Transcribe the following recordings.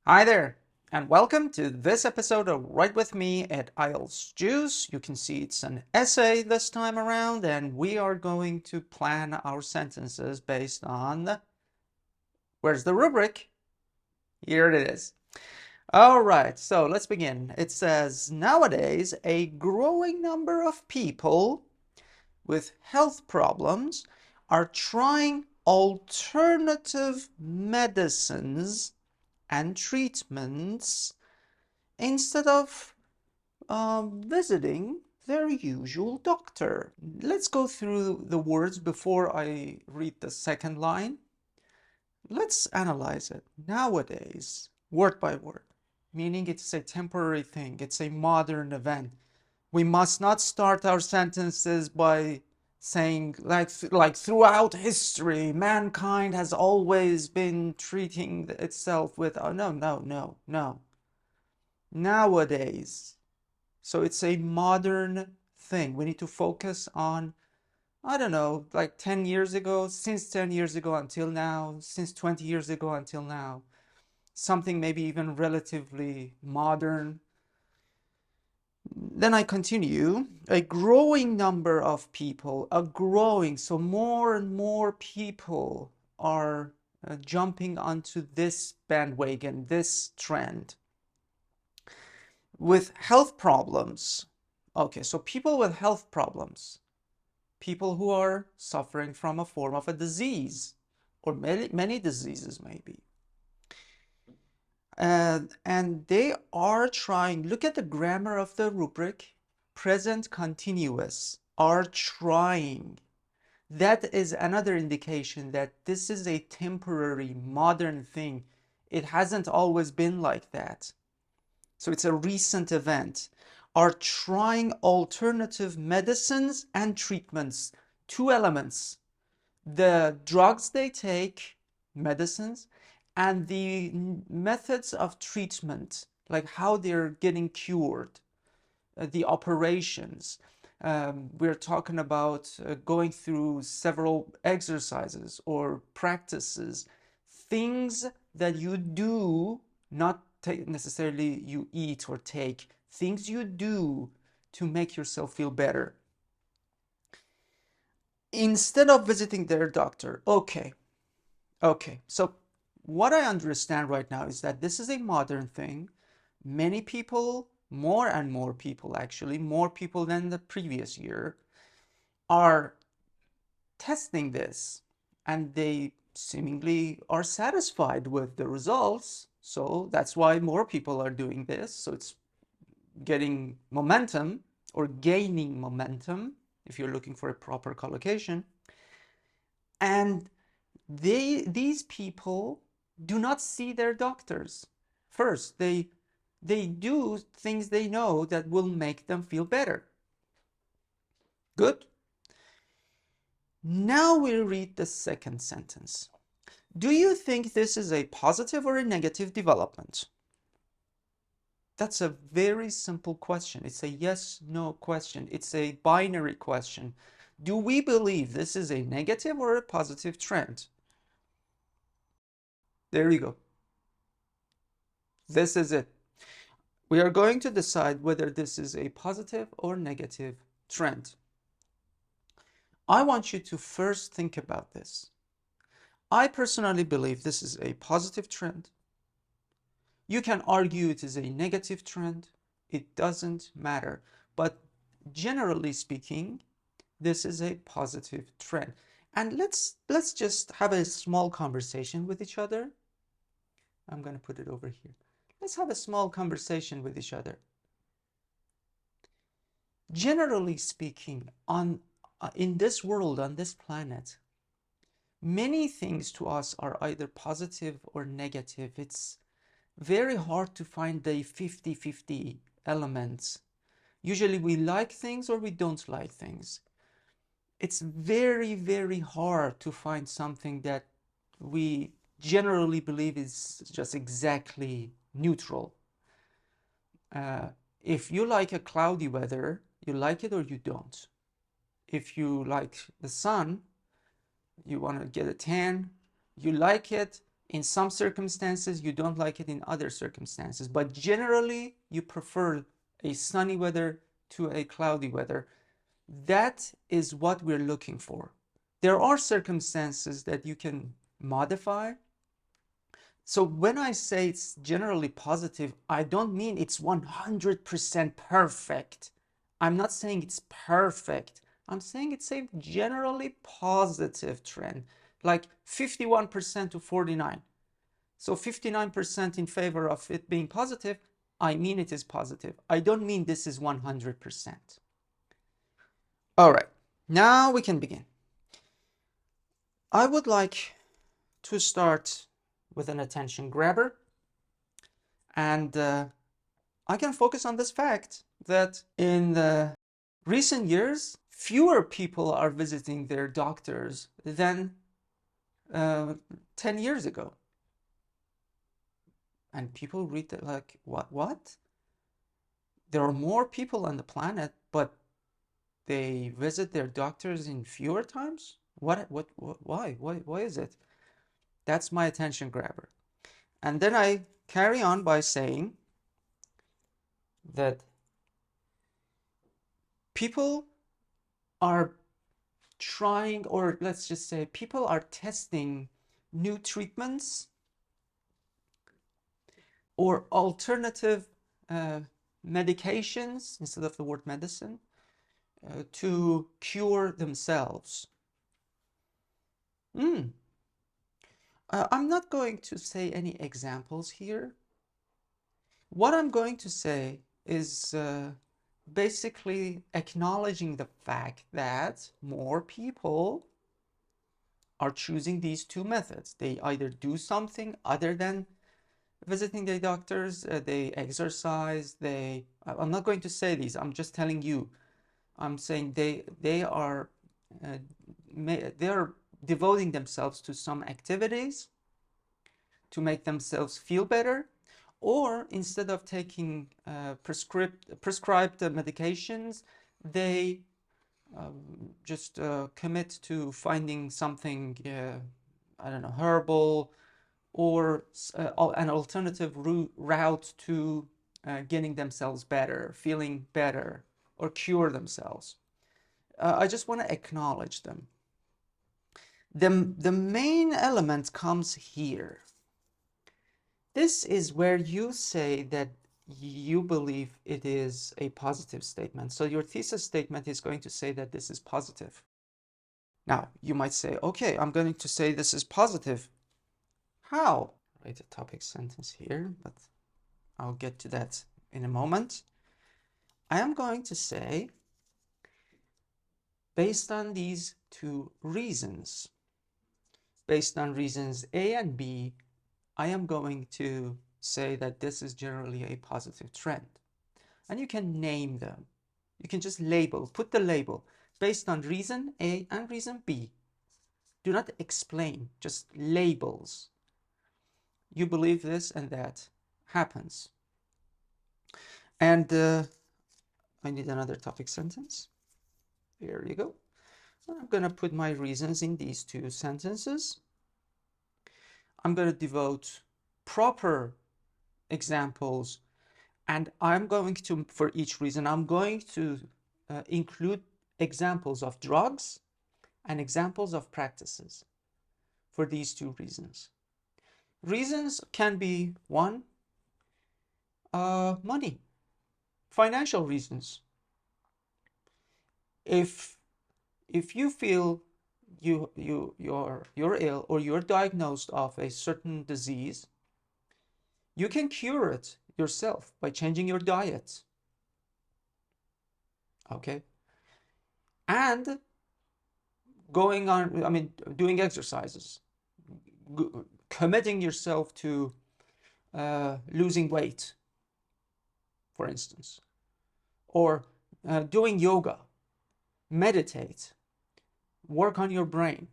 Hi there, and welcome to this episode of Write With Me at IELTS Juice. You can see it's an essay this time around, and we are going to plan our sentences based on where's the rubric? Here it is. All right, so let's begin. It says, nowadays, a growing number of people with health problems are trying alternative medicines and treatments instead of visiting their usual doctor. Let's go through the words before I read the second line. Let's analyze it. Nowadays, word by word, meaning it's a temporary thing, it's a modern event. We must not start our sentences by saying like throughout history mankind has always been treating itself with no. Nowadays. So it's a modern thing. We need to focus on, I don't know, like 10 years ago, since 10 years ago until now, since 20 years ago until now. Something maybe even relatively modern. Then I continue. A growing number of people, so more and more people are jumping onto this bandwagon, this trend. With health problems, okay, so people with health problems, people who are suffering from a form of a disease, or many diseases maybe. And they are trying, look at the grammar of the rubric, present continuous, are trying. That is another indication that this is a temporary, modern thing. It hasn't always been like that. So it's a recent event. Are trying alternative medicines and treatments. Two elements. The drugs they take, medicines, and the methods of treatment, like how they're getting cured, the operations. We're talking about going through several exercises or practices, things that you do, not necessarily you eat or take, things you do to make yourself feel better instead of visiting their doctor. Okay, so what I understand right now is that this is a modern thing. Many people, more and more people actually, more people than the previous year, are testing this, and they seemingly are satisfied with the results. So that's why more people are doing this. So it's getting momentum or gaining momentum, if you're looking for a proper collocation. And these people do not see their doctors. First, they do things they know that will make them feel better. Good. Now we read the second sentence. Do you think this is a positive or a negative development? That's a very simple question. It's a yes/no question. It's a binary question. Do we believe this is a negative or a positive trend? There you go. This is it. We are going to decide whether this is a positive or negative trend. I want you to first think about this. I personally believe this is a positive trend. You can argue it is a negative trend. It doesn't matter. But generally speaking, this is a positive trend. And let's just have a small conversation with each other. I'm going to put it over here. Let's have a small conversation with each other. Generally speaking, in this world, on this planet, many things to us are either positive or negative. It's very hard to find the 50-50 elements. Usually we like things or we don't like things. It's very, very hard to find something that we generally believe is just exactly neutral. If you like a cloudy weather, you like it or you don't. If you like the sun, you want to get a tan, you like it In some circumstances, you don't like it in other circumstances, but generally, you prefer a sunny weather to a cloudy weather. That is what we're looking for. There are circumstances that you can modify. So when I say it's generally positive, I don't mean it's 100% perfect. I'm not saying it's perfect. I'm saying it's a generally positive trend, like 51% to 49. So 59% in favor of it being positive, I mean it is positive. I don't mean this is 100%. All right, now we can begin. I would like to start with an attention grabber, and I can focus on this fact that in the recent years, fewer people are visiting their doctors than 10 years ago. And people read that like, what? There are more people on the planet, but they visit their doctors in fewer times? Why is it? That's my attention grabber. And then I carry on by saying that people are trying, or let's just say people are testing new treatments or alternative medications instead of the word medicine to cure themselves. I'm not going to say any examples here. What I'm going to say is basically acknowledging the fact that more people are choosing these two methods. They either do something other than visiting their doctors, they exercise, I'm not going to say these, I'm just telling you. I'm saying they are devoting themselves to some activities to make themselves feel better, or instead of taking prescribed medications, they just commit to finding something, I don't know, herbal, or an alternative route to getting themselves better, feeling better, or cure themselves. I just want to acknowledge them. The main element comes here. This is where you say that you believe it is a positive statement. So your thesis statement is going to say that this is positive. Now, you might say, okay, I'm going to say this is positive. How? Write a topic sentence here, but I'll get to that in a moment. I am going to say, based on these two reasons, based on reasons A and B, I am going to say that this is generally a positive trend. And you can name them. You can just label, put the label based on reason A and reason B. Do not explain, just labels. You believe this and that happens. And I need another topic sentence. There you go. I'm going to put my reasons in these two sentences. I'm going to devote proper examples, and I'm going to, for each reason, I'm going to include examples of drugs and examples of practices for these two reasons. Reasons can be one, money, financial reasons. If you feel you're ill or you're diagnosed of a certain disease, you can cure it yourself by changing your diet. Okay? And doing exercises, committing yourself to losing weight, for instance, or doing yoga, meditate, work on your brain.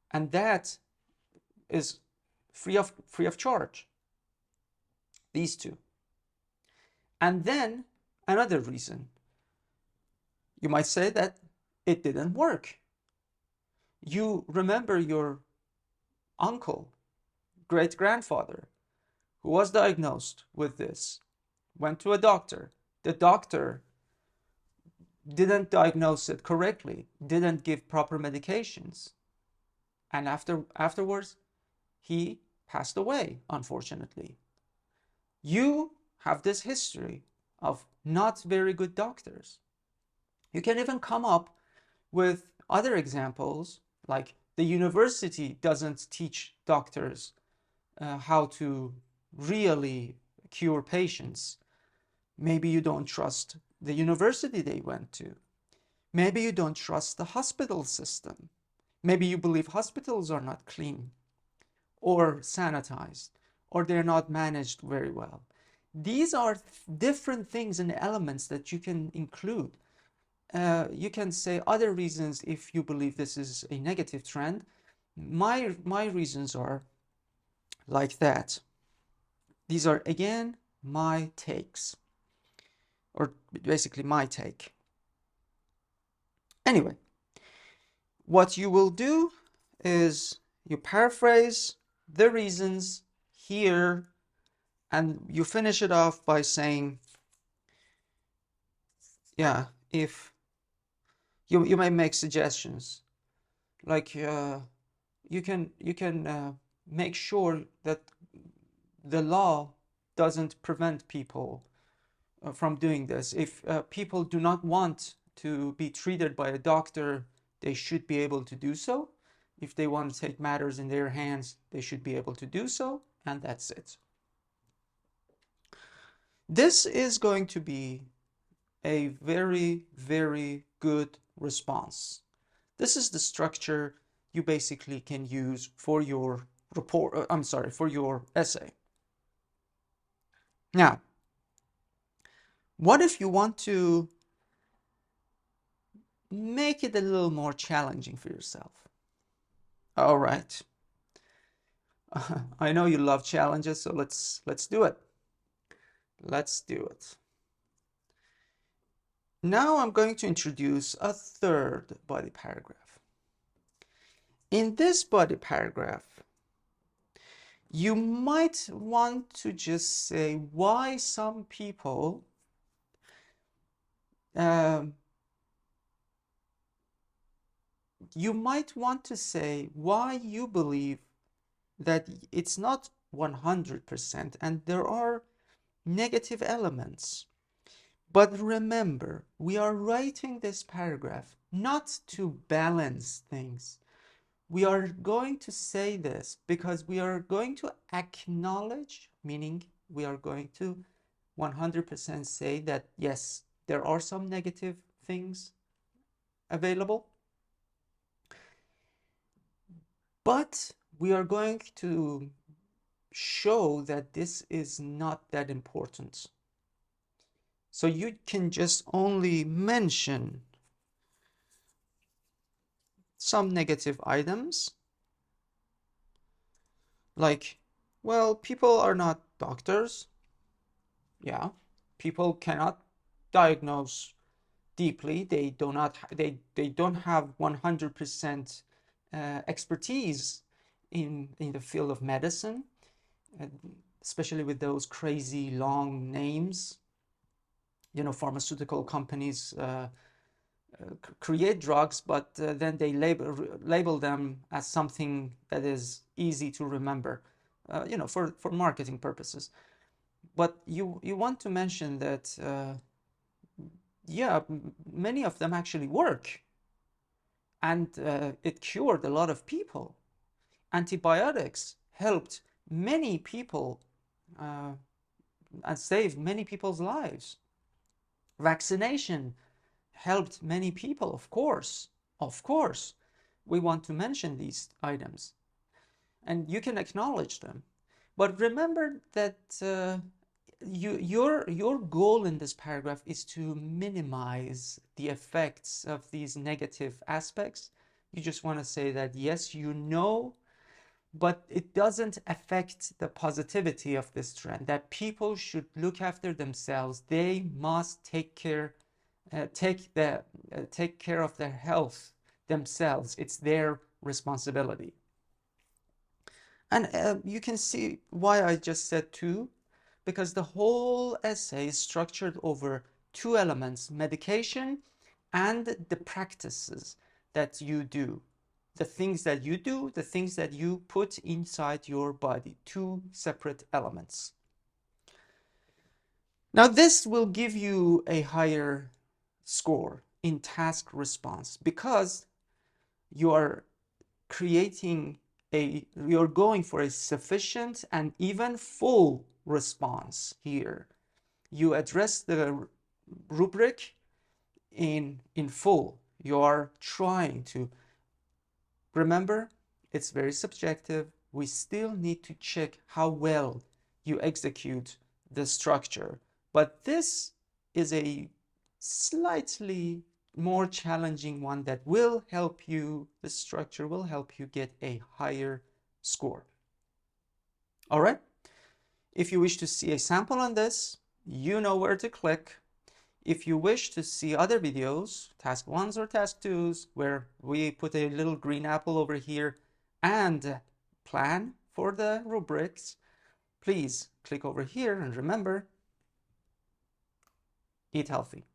And that is free of charge. These two. And then another reason. You might say that it didn't work. You remember your uncle, great-grandfather who was diagnosed with this, went to a doctor. The doctor didn't diagnose it correctly, didn't give proper medications, and afterwards he passed away, unfortunately. You have this history of not very good doctors. You can even come up with other examples, like the university doesn't teach doctors how to really cure patients. Maybe you don't trust the university they went to. Maybe you don't trust the hospital system. Maybe you believe hospitals are not clean or sanitized, or they're not managed very well. These are different things and elements that you can include. You can say other reasons if you believe this is a negative trend. My reasons are like that. These are, again, my takes, or basically my take. Anyway, what you will do is you paraphrase the reasons here, and you finish it off by saying, yeah, if you may make suggestions, like you can make sure that the law doesn't prevent people from doing this. If people do not want to be treated by a doctor, they should be able to do so. If they want to take matters in their hands, they should be able to do so, and that's it. This is going to be a very, very good response. This is the structure you basically can use for your report, for your essay. Now, what if you want to make it a little more challenging for yourself? All right. I know you love challenges, so let's do it. Let's do it. Now I'm going to introduce a third body paragraph. In this body paragraph, you might want to just say why some people you might want to say why you believe that it's not 100% and there are negative elements. But remember, we are writing this paragraph not to balance things. We are going to say this because we are going to acknowledge, meaning we are going to 100% say that yes, there are some negative things available, but we are going to show that this is not that important. So you can just only mention some negative items, like, well, people are not doctors. Yeah, people cannot diagnose deeply. They don't have 100% expertise in the field of medicine, especially with those crazy long names. You know, pharmaceutical companies create drugs, but then they label them as something that is easy to remember, you know, for marketing purposes. But you want to mention that, yeah, many of them actually work, and it cured a lot of people. Antibiotics helped many people and saved many people's lives. Vaccination helped many people, of course. Of course, we want to mention these items, and you can acknowledge them. But remember that your goal in this paragraph is to minimize the effects of these negative aspects. You just want to say that, yes, you know, but it doesn't affect the positivity of this trend, that people should look after themselves. They must take care of their health themselves. It's their responsibility. And you can see why I just said 2, because the whole essay is structured over 2 elements: medication and the practices that you do. The things that you do, the things that you put inside your body. 2 separate elements. Now, this will give you a higher score in task response because you are you're going for a sufficient and even full response here. You address the rubric in full. You are trying to remember, it's very subjective. We still need to check how well you execute the structure. But this is a slightly more challenging one that will help you, the structure will help you get a higher score. All right. If you wish to see a sample on this, you know where to click. If you wish to see other videos, task 1s or task 2s, where we put a little green apple over here and plan for the rubrics, please click over here and remember, eat healthy.